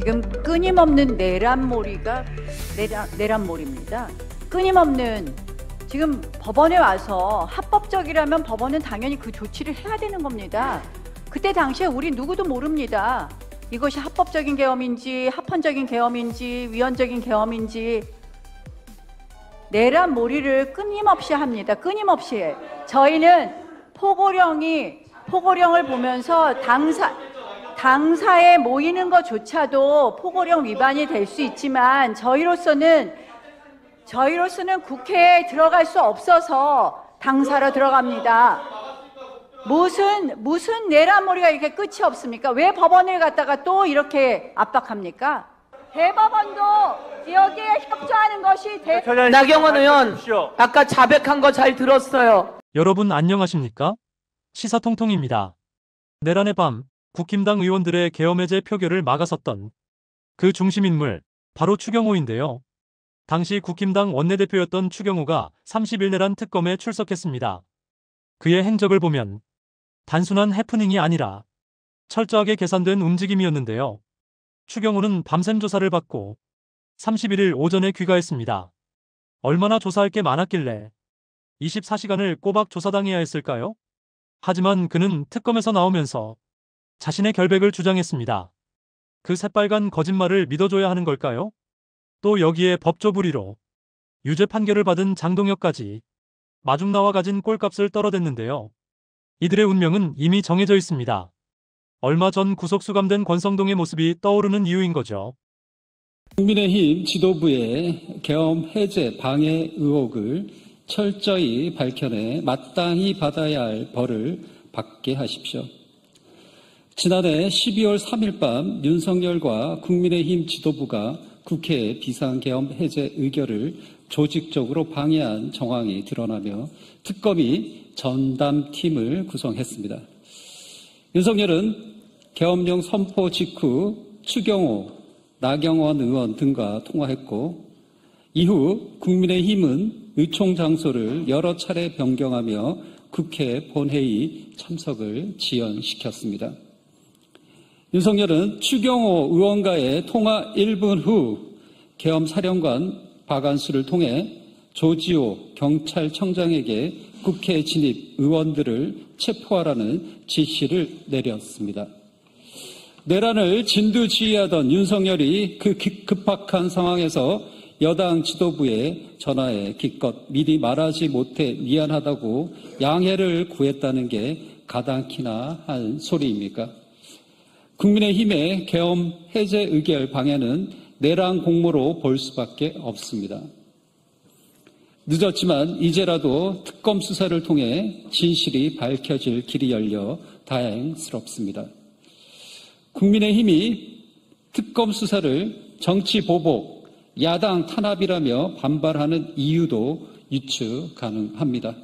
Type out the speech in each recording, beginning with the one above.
지금 끊임없는 내란몰이입니다. 끊임없는 지금 법원에 와서 합법적이라면 법원은 당연히 그 조치를 해야 되는 겁니다. 그때 당시에 우리 누구도 모릅니다. 이것이 합법적인 계엄인지 합헌적인 계엄인지 위헌적인 계엄인지. 내란몰이를 끊임없이 합니다. 끊임없이. 저희는 포고령을 보면서 당사에 모이는 것조차도 포고령 위반이 될 수 있지만 저희로서는 국회에 들어갈 수 없어서 당사로 들어갑니다. 무슨 내란몰이가 이렇게 끝이 없습니까? 왜 법원을 갖다가 또 이렇게 압박합니까? 대법원도 여기에 협조하는 것이 나경원 의원, 아까 자백한 거 잘 들었어요. 여러분 안녕하십니까? 시사통통입니다. 내란의 밤, 국힘당 의원들의 계엄해제 표결을 막아섰던 그 중심인물, 바로 추경호인데요. 당시 국힘당 원내대표였던 추경호가 30일 내란 특검에 출석했습니다. 그의 행적을 보면 단순한 해프닝이 아니라 철저하게 계산된 움직임이었는데요. 추경호는 밤샘 조사를 받고 31일 오전에 귀가했습니다. 얼마나 조사할 게 많았길래 24시간을 꼬박 조사당해야 했을까요? 하지만 그는 특검에서 나오면서 자신의 결백을 주장했습니다. 그 새빨간 거짓말을 믿어줘야 하는 걸까요? 또 여기에 법조부리로 유죄 판결을 받은 장동혁까지 마중 나와 가진 꼴값을 떨어댔는데요. 이들의 운명은 이미 정해져 있습니다. 얼마 전 구속 수감된 권성동의 모습이 떠오르는 이유인 거죠. 국민의힘 지도부의 계엄 해제 방해 의혹을 철저히 밝혀내 마땅히 받아야 할 벌을 받게 하십시오. 지난해 12월 3일 밤 윤석열과 국민의힘 지도부가 국회 비상계엄 해제 의결을 조직적으로 방해한 정황이 드러나며 특검이 전담팀을 구성했습니다. 윤석열은 계엄령 선포 직후 추경호, 나경원 의원 등과 통화했고 이후 국민의힘은 의총 장소를 여러 차례 변경하며 국회 본회의 참석을 지연시켰습니다. 윤석열은 추경호 의원과의 통화 1분 후 계엄사령관 박안수를 통해 조지호 경찰청장에게 국회 진입 의원들을 체포하라는 지시를 내렸습니다. 내란을 진두지휘하던 윤석열이 그 급박한 상황에서 여당 지도부의 전화에 기껏 미리 말하지 못해 미안하다고 양해를 구했다는 게 가당키나 한 소리입니까? 국민의힘의 계엄 해제 의결 방해는 내란 공모로 볼 수밖에 없습니다. 늦었지만 이제라도 특검 수사를 통해 진실이 밝혀질 길이 열려 다행스럽습니다. 국민의힘이 특검 수사를 정치 보복, 야당 탄압이라며 반발하는 이유도 유추 가능합니다.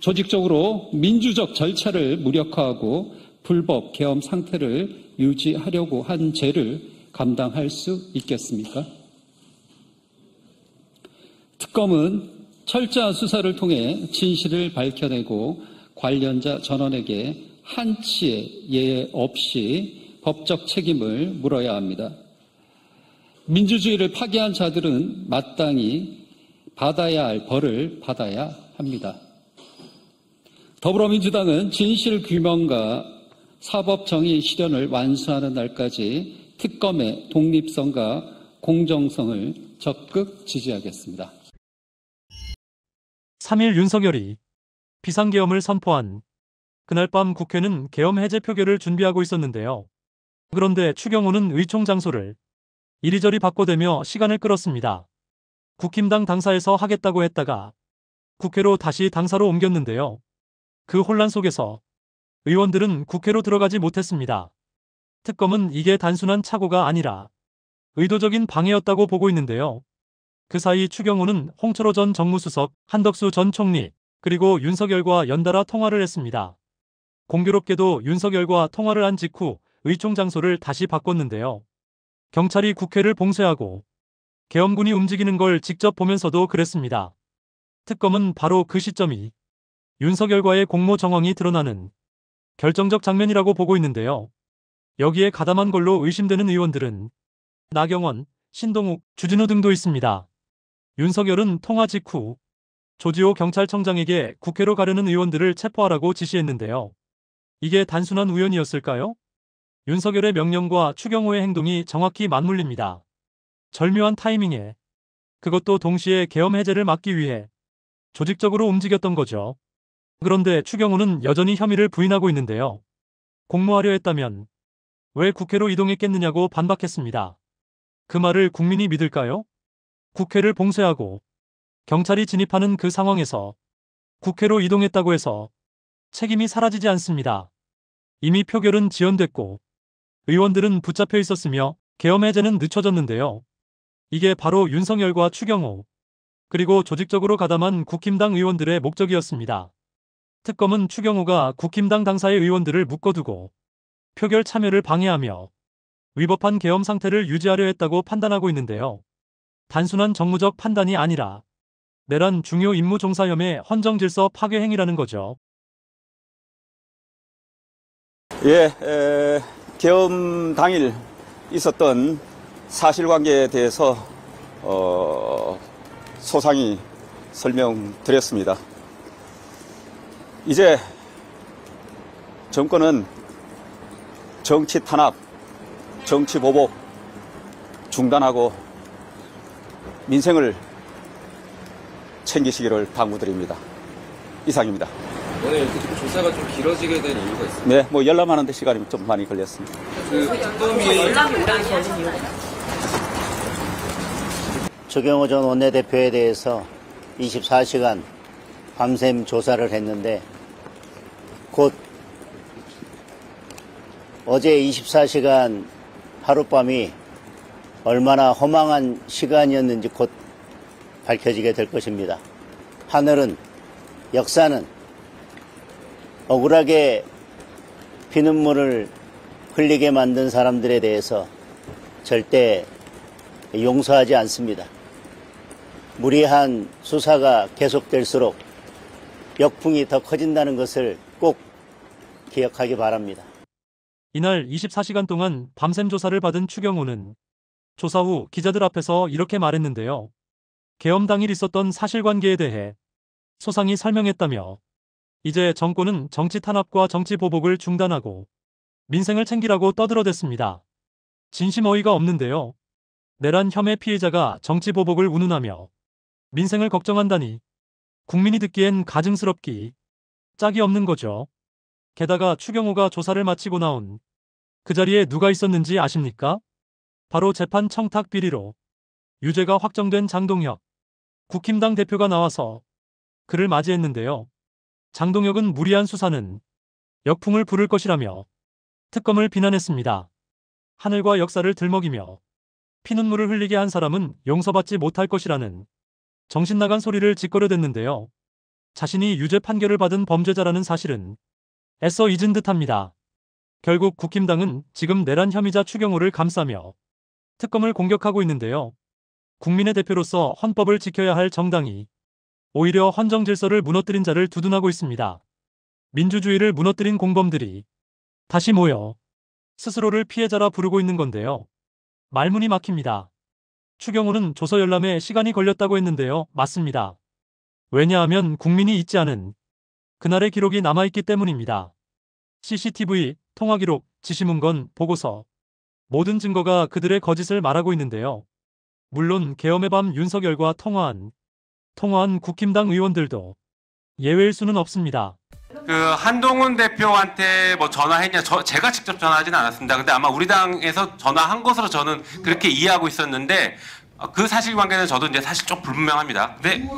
조직적으로 민주적 절차를 무력화하고 불법 계엄 상태를 유지하려고 한 죄를 감당할 수 있겠습니까? 특검은 철저한 수사를 통해 진실을 밝혀내고 관련자 전원에게 한치의 예외 없이 법적 책임을 물어야 합니다. 민주주의를 파괴한 자들은 마땅히 받아야 할 벌을 받아야 합니다. 더불어민주당은 진실 규명과 사법정의 실현을 완수하는 날까지 특검의 독립성과 공정성을 적극 지지하겠습니다. 3일 윤석열이 비상계엄을 선포한 그날 밤 국회는 계엄 해제 표결을 준비하고 있었는데요. 그런데 추경호는 의총 장소를 이리저리 바꿔대며 시간을 끌었습니다. 국힘당 당사에서 하겠다고 했다가 국회로 다시 당사로 옮겼는데요. 그 혼란 속에서 의원들은 국회로 들어가지 못했습니다. 특검은 이게 단순한 착오가 아니라 의도적인 방해였다고 보고 있는데요. 그 사이 추경호는 홍철호 전 정무수석, 한덕수 전 총리, 그리고 윤석열과 연달아 통화를 했습니다. 공교롭게도 윤석열과 통화를 한 직후 의총 장소를 다시 바꿨는데요. 경찰이 국회를 봉쇄하고 계엄군이 움직이는 걸 직접 보면서도 그랬습니다. 특검은 바로 그 시점이 윤석열과의 공모 정황이 드러나는 결정적 장면이라고 보고 있는데요. 여기에 가담한 걸로 의심되는 의원들은 나경원, 신동욱, 주진우 등도 있습니다. 윤석열은 통화 직후 조지호 경찰청장에게 국회로 가려는 의원들을 체포하라고 지시했는데요. 이게 단순한 우연이었을까요? 윤석열의 명령과 추경호의 행동이 정확히 맞물립니다. 절묘한 타이밍에, 그것도 동시에 계엄 해제를 막기 위해 조직적으로 움직였던 거죠. 그런데 추경호는 여전히 혐의를 부인하고 있는데요. 공모하려 했다면 왜 국회로 이동했겠느냐고 반박했습니다. 그 말을 국민이 믿을까요? 국회를 봉쇄하고 경찰이 진입하는 그 상황에서 국회로 이동했다고 해서 책임이 사라지지 않습니다. 이미 표결은 지연됐고 의원들은 붙잡혀 있었으며 계엄 해제는 늦춰졌는데요. 이게 바로 윤석열과 추경호, 그리고 조직적으로 가담한 국힘당 의원들의 목적이었습니다. 특검은 추경호가 국힘당 당사의 의원들을 묶어두고 표결 참여를 방해하며 위법한 계엄 상태를 유지하려 했다고 판단하고 있는데요. 단순한 정무적 판단이 아니라 내란 중요 임무 종사 혐의 헌정 질서 파괴 행위라는 거죠. 예, 계엄 당일 있었던 사실관계에 대해서 소상히 설명드렸습니다. 이제 정권은 정치 탄압, 정치 보복 중단하고 민생을 챙기시기를 당부드립니다. 이상입니다. 오늘 이렇게 좀 조사가 좀 길어지게 된 이유가 있습니다. 네, 뭐 열람하는데 시간이 좀 많이 걸렸습니다. 추경호 전 원내대표에 대해서 24시간 밤샘 조사를 했는데 곧 어제 24시간 하룻밤이 얼마나 허망한 시간이었는지 곧 밝혀지게 될 것입니다. 하늘은, 역사는 억울하게 피눈물을 흘리게 만든 사람들에 대해서 절대 용서하지 않습니다. 무리한 수사가 계속될수록 역풍이 더 커진다는 것을 꼭 기억하기 바랍니다. 이날 24시간 동안 밤샘 조사를 받은 추경호는 조사 후 기자들 앞에서 이렇게 말했는데요. 계엄 당일 있었던 사실관계에 대해 소상히 설명했다며 이제 정권은 정치 탄압과 정치 보복을 중단하고 민생을 챙기라고 떠들어댔습니다. 진심 어이가 없는데요. 내란 혐의 피해자가 정치 보복을 운운하며 민생을 걱정한다니 국민이 듣기엔 가증스럽기 짝이 없는 거죠. 게다가 추경호가 조사를 마치고 나온 그 자리에 누가 있었는지 아십니까? 바로 재판 청탁 비리로 유죄가 확정된 장동혁 국힘당 대표가 나와서 그를 맞이했는데요. 장동혁은 무리한 수사는 역풍을 부를 것이라며 특검을 비난했습니다. 하늘과 역사를 들먹이며 피눈물을 흘리게 한 사람은 용서받지 못할 것이라는 정신나간 소리를 짓거려댔는데요. 자신이 유죄 판결을 받은 범죄자라는 사실은 애써 잊은 듯합니다. 결국 국힘당은 지금 내란 혐의자 추경호를 감싸며 특검을 공격하고 있는데요. 국민의 대표로서 헌법을 지켜야 할 정당이 오히려 헌정 질서를 무너뜨린 자를 두둔하고 있습니다. 민주주의를 무너뜨린 공범들이 다시 모여 스스로를 피해자라 부르고 있는 건데요. 말문이 막힙니다. 추경호는 조서 열람에 시간이 걸렸다고 했는데요. 맞습니다. 왜냐하면 국민이 잊지 않은 그날의 기록이 남아있기 때문입니다. CCTV, 통화기록, 지시문건, 보고서 모든 증거가 그들의 거짓을 말하고 있는데요. 물론 계엄의 밤 윤석열과 통화한 국힘당 의원들도 예외일 수는 없습니다. 그 한동훈 대표한테 뭐 전화했냐? 제가 직접 전화하진 않았습니다. 근데 아마 우리 당에서 전화한 것으로 저는 그렇게 이해하고 있었는데 그 사실관계는 저도 이제 사실 좀 불분명합니다. 근데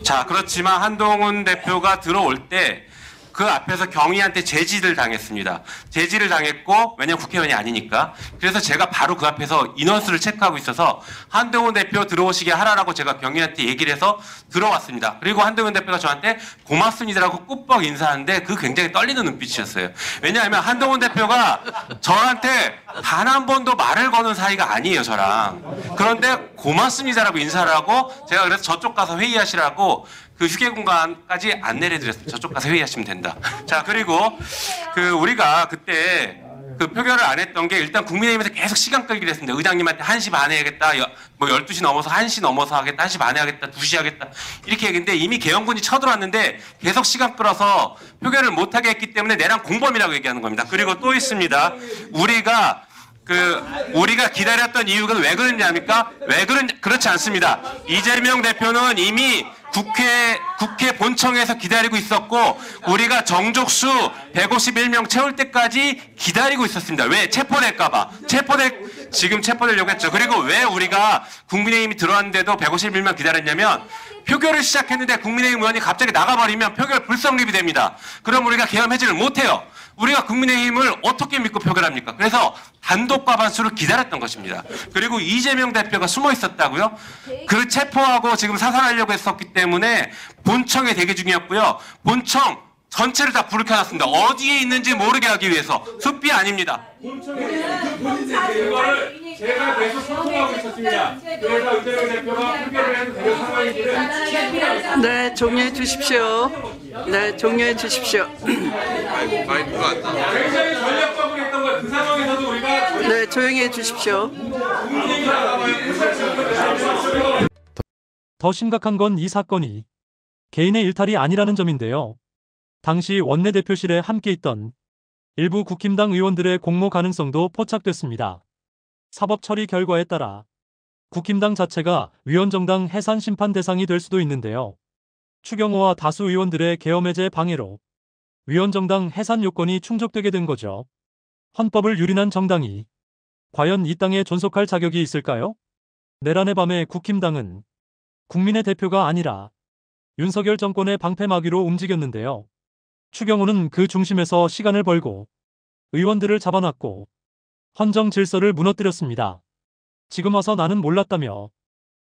자, 그렇지만 한동훈 대표가 들어올 때 그 앞에서 경위한테 제지를 당했습니다. 제지를 당했고, 왜냐면 국회의원이 아니니까. 그래서 제가 바로 그 앞에서 인원수를 체크하고 있어서 한동훈 대표 들어오시게 하라라고 제가 경위한테 얘기를 해서 들어왔습니다. 그리고 한동훈 대표가 저한테 고맙습니다라고 꾸벅 인사하는데 그 굉장히 떨리는 눈빛이었어요. 왜냐하면 한동훈 대표가 저한테 단 한 번도 말을 거는 사이가 아니에요, 저랑. 그런데 고맙습니다라고 인사를 하고 제가 그래서 저쪽 가서 회의하시라고 그 휴게 공간까지 안내를 해드렸습니다. 저쪽 가서 회의하시면 된다. 자, 그리고 그 우리가 그때 그 표결을 안 했던 게 일단 국민의힘에서 계속 시간 끌기를 했습니다. 의장님한테 1시 반에 하겠다, 뭐 12시 넘어서 1시 넘어서 하겠다, 1시 반에 하겠다, 2시 하겠다 이렇게 얘기했는데 이미 개헌군이 쳐들어왔는데 계속 시간 끌어서 표결을 못하게 했기 때문에 내란 공범이라고 얘기하는 겁니다. 그리고 또 있습니다. 우리가 기다렸던 이유가 왜 그랬냐니까? 그렇지 않습니다. 이재명 대표는 이미 국회 본청에서 기다리고 있었고 우리가 정족수 151명 채울 때까지 기다리고 있었습니다. 왜? 체포될까봐. 지금 체포되려고 했죠. 그리고 왜 우리가 국민의힘이 들어왔는데도 151명 기다렸냐면 표결을 시작했는데 국민의힘 의원이 갑자기 나가버리면 표결 불성립이 됩니다. 그럼 우리가 계엄 해지를 못해요. 우리가 국민의힘을 어떻게 믿고 표결합니까? 그래서 단독 과반수를 기다렸던 것입니다. 그리고 이재명 대표가 숨어 있었다고요? 그 체포하고 지금 사살하려고 했었기 때문에 본청에 대기 중이었고요. 본청 전체를 다 불을 켜놨습니다. 어디에 있는지 모르게 하기 위해서. 숲이 아닙니다. 제가 계속 소통하고 있었습니다. 그래서 이재명 대표가 표결을 해도 되는 상황인지는 네, 종료해 주십시오. 네, 종료해 주십시오. 마이크가 안 나와. 굉장히 전략적으로 했던 거예요. 그 상황에서도 우리가 네, 조용히 해 주십시오. 더 심각한 건 이 사건이 개인의 일탈이 아니라는 점인데요. 당시 원내대표실에 함께 있던 일부 국힘당 의원들의 공모 가능성도 포착됐습니다. 사법 처리 결과에 따라 국힘당 자체가 위원정당 해산 심판 대상이 될 수도 있는데요. 추경호와 다수 의원들의 계엄 해제 방해로 위원정당 해산 요건이 충족되게 된 거죠. 헌법을 유린한 정당이 과연 이 땅에 존속할 자격이 있을까요? 내란의 밤에 국힘당은 국민의 대표가 아니라 윤석열 정권의 방패막이로 움직였는데요. 추경호는 그 중심에서 시간을 벌고 의원들을 잡아놨고 헌정 질서를 무너뜨렸습니다. 지금 와서 나는 몰랐다며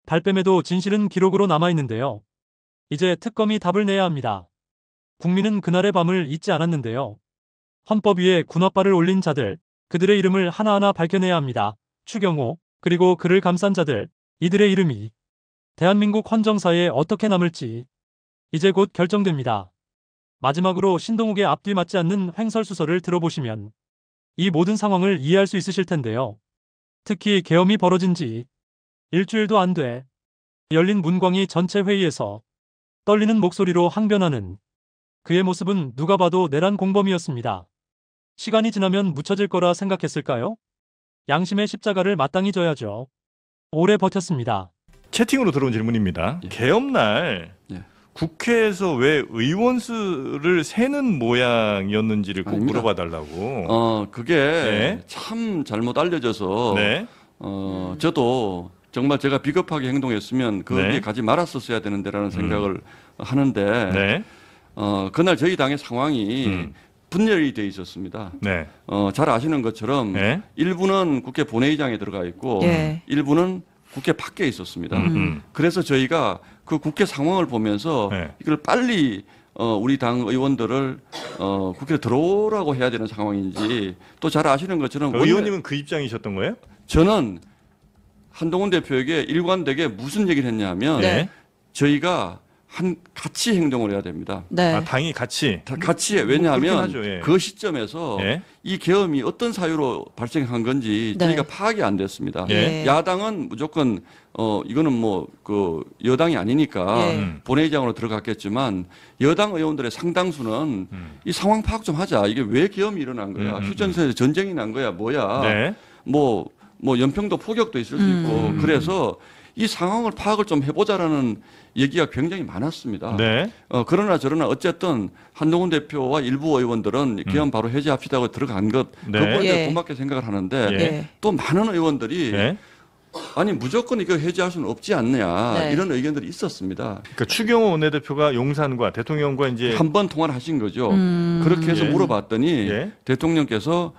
발뺌에도 진실은 기록으로 남아있는데요. 이제 특검이 답을 내야 합니다. 국민은 그날의 밤을 잊지 않았는데요. 헌법 위에 군홧발을 올린 자들, 그들의 이름을 하나하나 밝혀내야 합니다. 추경호, 그리고 그를 감싼 자들, 이들의 이름이 대한민국 헌정사에 어떻게 남을지 이제 곧 결정됩니다. 마지막으로 신동욱의 앞뒤 맞지 않는 횡설수설을 들어보시면 이 모든 상황을 이해할 수 있으실 텐데요. 특히 계엄이 벌어진 지 일주일도 안 돼 열린 문광희 전체 회의에서 떨리는 목소리로 항변하는 그의 모습은 누가 봐도 내란 공범이었습니다. 시간이 지나면 묻혀질 거라 생각했을까요? 양심의 십자가를 마땅히 져야죠. 오래 버텼습니다. 채팅으로 들어온 질문입니다. 예. 계엄날 예. 국회에서 왜 의원 수를 세는 모양이었는지를 꼭 아닙니다. 물어봐 달라고. 그게 네. 참 잘못 알려져서 네. 저도 정말 제가 비겁하게 행동했으면 거기에 네. 가지 말았었어야 되는데라는 생각을 하는데 네. 그날 저희 당의 상황이 분열이 돼 있었습니다. 네. 잘 아시는 것처럼 네. 일부는 국회 본회의장에 들어가 있고 예. 일부는 국회 밖에 있었습니다. 그래서 저희가 그 국회 상황을 보면서 네. 이걸 빨리 우리 당 의원들을 국회에 들어오라고 해야 되는 상황인지 또 잘 아시는 것처럼 의원님은 그 입장이셨던 거예요? 저는 한동훈 대표에게 일관되게 무슨 얘기를 했냐면 네. 저희가 같이 행동을 해야 됩니다. 네. 아, 당이 같이. 같이 해. 왜냐하면 그렇긴 하죠, 예. 그 시점에서 예. 이 계엄이 어떤 사유로 발생한 건지 네. 저희가 파악이 안 됐습니다. 예. 야당은 무조건 이거는 뭐 그 여당이 아니니까 예. 본회의장으로 들어갔겠지만 여당 의원들의 상당수는 이 상황 파악 좀 하자. 이게 왜 계엄이 일어난 거야? 휴전선에서 전쟁이 난 거야? 뭐야? 네. 뭐 연평도 포격도 있을 수 있고 그래서 이 상황을 파악을 좀 해보자라는 얘기가 굉장히 많았습니다. 네. 그러나 저러나 어쨌든 한동훈 대표와 일부 의원들은 계엄 바로 해제합시다고 들어간 것 네. 그거에 예. 고맙게 생각을 하는데 예. 또 많은 의원들이 네. 아니 무조건 이거 해제할 수는 없지 않느냐 네. 이런 의견들이 있었습니다. 그러니까 추경호 원내대표가 용산과 대통령과 이제 한 번 통화를 하신 거죠. 그렇게 해서 예. 물어봤더니 예. 대통령께서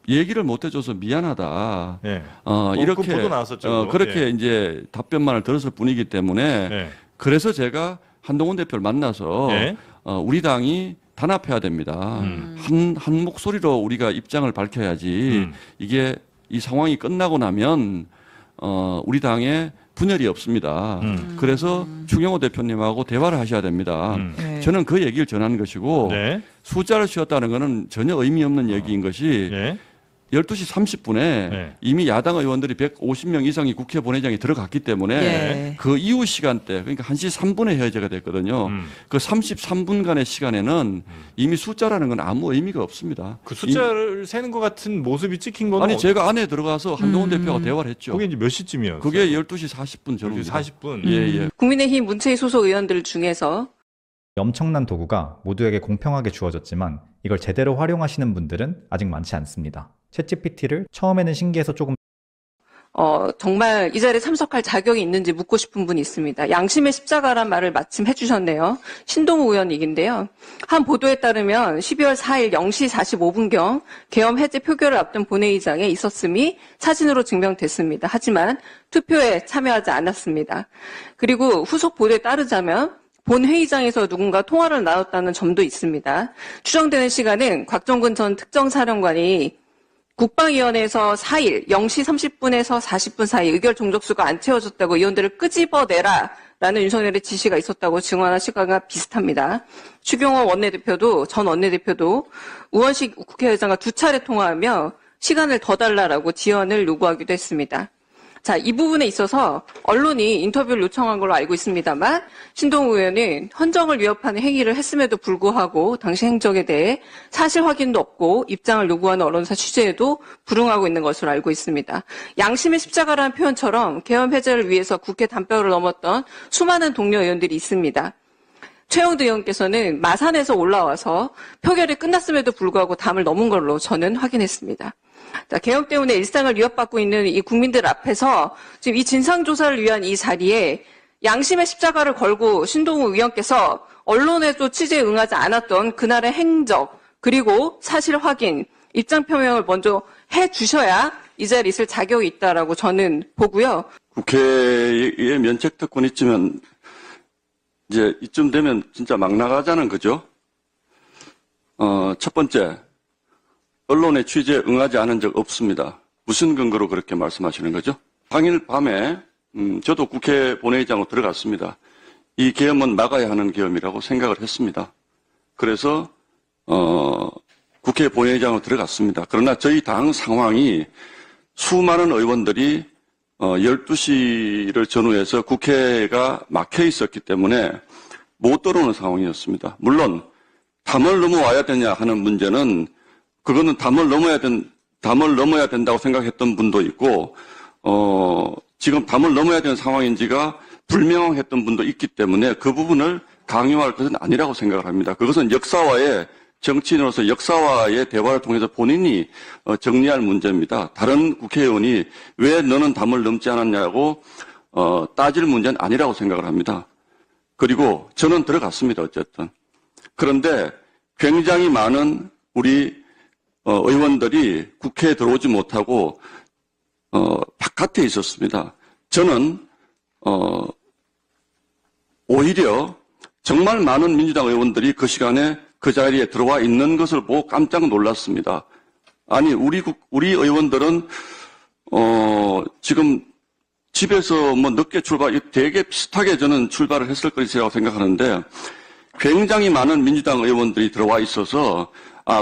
얘기를 못 해줘서 미안하다. 예. 이렇게 그 보도 나왔었죠. 그렇게 예. 이제 답변만을 들었을 뿐이기 때문에 예. 그래서 제가 한동훈 대표를 만나서 예. 우리 당이 단합해야 됩니다. 한 목소리로 우리가 입장을 밝혀야지 이게 이 상황이 끝나고 나면 우리 당에 분열이 없습니다. 그래서 추경호 대표님하고 대화를 하셔야 됩니다. 네. 저는 그 얘기를 전한 것이고 네. 숫자를 쉬었다는 것은 전혀 의미 없는 얘기인 것이 예. 12시 30분에 네. 이미 야당 의원들이 150명 이상이 국회 본회의장에 들어갔기 때문에 예. 그 이후 시간대, 그러니까 1시 3분에 해제가 됐거든요. 그 33분간의 시간에는 이미 숫자라는 건 아무 의미가 없습니다. 그 숫자를 세는 것 같은 모습이 찍힌 건 아니 제가 안에 들어가서 한동훈 대표가 대화를 했죠. 그게 이제 몇 시쯤이었어요? 그게 12시 40분 전후. 40분. 예. 국민의힘 문체위 소속 의원들 중에서 엄청난 도구가 모두에게 공평하게 주어졌지만 이걸 제대로 활용하시는 분들은 아직 많지 않습니다. 챗GPT를 처음에는 신기해서 조금 정말 이 자리에 참석할 자격이 있는지 묻고 싶은 분이 있습니다. 양심의 십자가란 말을 마침 해주셨네요. 신동우 의원 얘기인데요. 한 보도에 따르면 12월 4일 0시 45분경 계엄 해제 표결을 앞둔 본회의장에 있었음이 사진으로 증명됐습니다. 하지만 투표에 참여하지 않았습니다. 그리고 후속 보도에 따르자면 본회의장에서 누군가 통화를 나눴다는 점도 있습니다. 추정되는 시간은 곽정근 전 특정사령관이 국방위원회에서 4일 0시 30분에서 40분 사이 의결 종족수가 안 채워졌다고 의원들을 끄집어내라 라는 윤석열의 지시가 있었다고 증언한 시간과 비슷합니다. 추경호 전 원내대표도 우원식 국회의장과 2차례 통화하며 시간을 더 달라라고 지연을 요구하기도 했습니다. 자, 이 부분에 있어서 언론이 인터뷰를 요청한 걸로 알고 있습니다만 신동우 의원은 헌정을 위협하는 행위를 했음에도 불구하고 당시 행적에 대해 사실 확인도 없고 입장을 요구하는 언론사 취재에도 불응하고 있는 것으로 알고 있습니다. 양심의 십자가라는 표현처럼 계엄 해제를 위해서 국회 담벼를 넘었던 수많은 동료 의원들이 있습니다. 최영두 의원께서는 마산에서 올라와서 표결이 끝났음에도 불구하고 담을 넘은 걸로 저는 확인했습니다. 자, 계엄 때문에 일상을 위협받고 있는 이 국민들 앞에서 지금 이 진상조사를 위한 이 자리에 양심의 십자가를 걸고 신동우 의원께서 언론에도 취재에 응하지 않았던 그날의 행적 그리고 사실 확인, 입장 표명을 먼저 해주셔야 이 자리에 있을 자격이 있다라고 저는 보고요. 국회에 면책특권 있으면 이제 이쯤 되면 진짜 막 나가자는 거죠. 첫 번째. 언론의 취재에 응하지 않은 적 없습니다. 무슨 근거로 그렇게 말씀하시는 거죠? 당일 밤에 저도 국회 본회의장으로 들어갔습니다. 이 계엄은 막아야 하는 계엄이라고 생각을 했습니다. 그래서 국회 본회의장으로 들어갔습니다. 그러나 저희 당 상황이 수많은 의원들이 12시를 전후해서 국회가 막혀 있었기 때문에 못 들어오는 상황이었습니다. 물론 담을 넘어와야 되냐 하는 문제는 그거는 담을 넘어야 된다고 생각했던 분도 있고, 지금 담을 넘어야 되는 상황인지가 불명확했던 분도 있기 때문에 그 부분을 강요할 것은 아니라고 생각을 합니다. 그것은 정치인으로서 역사와의 대화를 통해서 본인이 정리할 문제입니다. 다른 국회의원이 왜 너는 담을 넘지 않았냐고 따질 문제는 아니라고 생각을 합니다. 그리고 저는 들어갔습니다. 어쨌든. 그런데 굉장히 많은 우리 의원들이 국회에 들어오지 못하고 바깥에 있었습니다. 저는 오히려 정말 많은 민주당 의원들이 그 시간에 그 자리에 들어와 있는 것을 보고 깜짝 놀랐습니다. 아니 우리 의원들은 지금 집에서 뭐 늦게 되게 비슷하게 저는 출발을 했을 것이라고 생각하는데 굉장히 많은 민주당 의원들이 들어와 있어서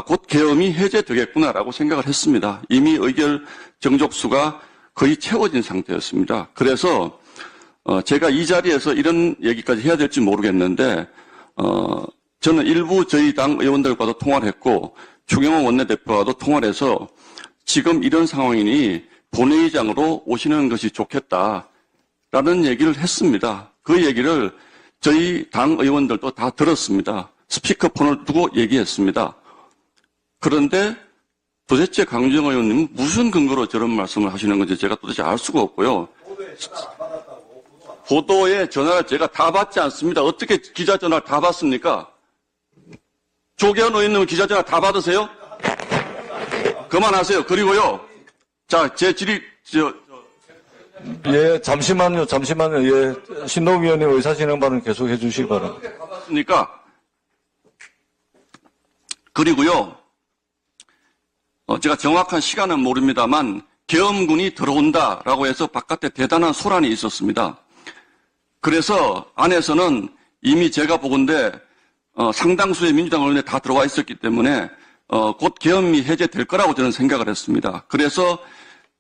곧 계엄이 해제되겠구나라고 생각을 했습니다. 이미 의결 정족수가 거의 채워진 상태였습니다. 그래서 제가 이 자리에서 이런 얘기까지 해야 될지 모르겠는데 저는 일부 저희 당 의원들과도 통화를 했고 추경호 원내대표와도 통화를 해서 지금 이런 상황이니 본회의장으로 오시는 것이 좋겠다라는 얘기를 했습니다. 그 얘기를 저희 당 의원들도 다 들었습니다. 스피커폰을 두고 얘기했습니다. 그런데 도대체 강주영 의원님은 무슨 근거로 저런 말씀을 하시는 건지 제가 도대체 알 수가 없고요. 보도에 전화를 제가 다 받지 않습니다. 어떻게 기자 전화를 다 받습니까? 조계현 의원님은 기자 전화 다 받으세요? 그만하세요. 그리고요. 자, 제 질의 예, 잠시만요. 예, 신동우 위원님 의사진행 발언 계속 해주시기 바랍니다. 받았습니까? 그리고요. 제가 정확한 시간은 모릅니다만 계엄군이 들어온다라고 해서 바깥에 대단한 소란이 있었습니다. 그래서 안에서는 이미 제가 보건대 상당수의 민주당 의원이 다 들어와 있었기 때문에 곧 계엄이 해제될 거라고 저는 생각을 했습니다. 그래서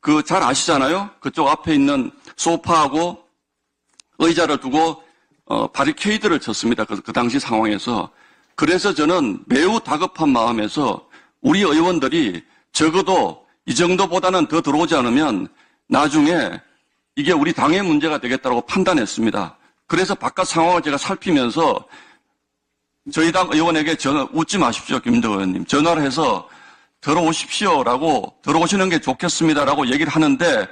그 잘 아시잖아요. 그쪽 앞에 있는 소파하고 의자를 두고 바리케이드를 쳤습니다. 그 당시 상황에서. 그래서 저는 매우 다급한 마음에서 우리 의원들이 적어도 이 정도보다는 더 들어오지 않으면 나중에 이게 우리 당의 문제가 되겠다고 판단했습니다. 그래서 바깥 상황을 제가 살피면서 저희 당 의원에게 웃지 마십시오, 김인덕 의원님. 전화를 해서 들어오십시오라고, 들어오시는 게 좋겠습니다라고 얘기를 하는데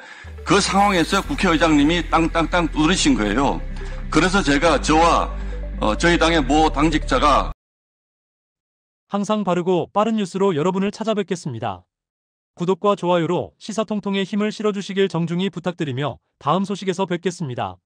그 상황에서 국회의장님이 땅땅땅 두드리신 거예요. 그래서 제가 저와 저희 당의 모 당직자가 항상 바르고 빠른 뉴스로 여러분을 찾아뵙겠습니다. 구독과 좋아요로 시사통통에 힘을 실어주시길 정중히 부탁드리며 다음 소식에서 뵙겠습니다.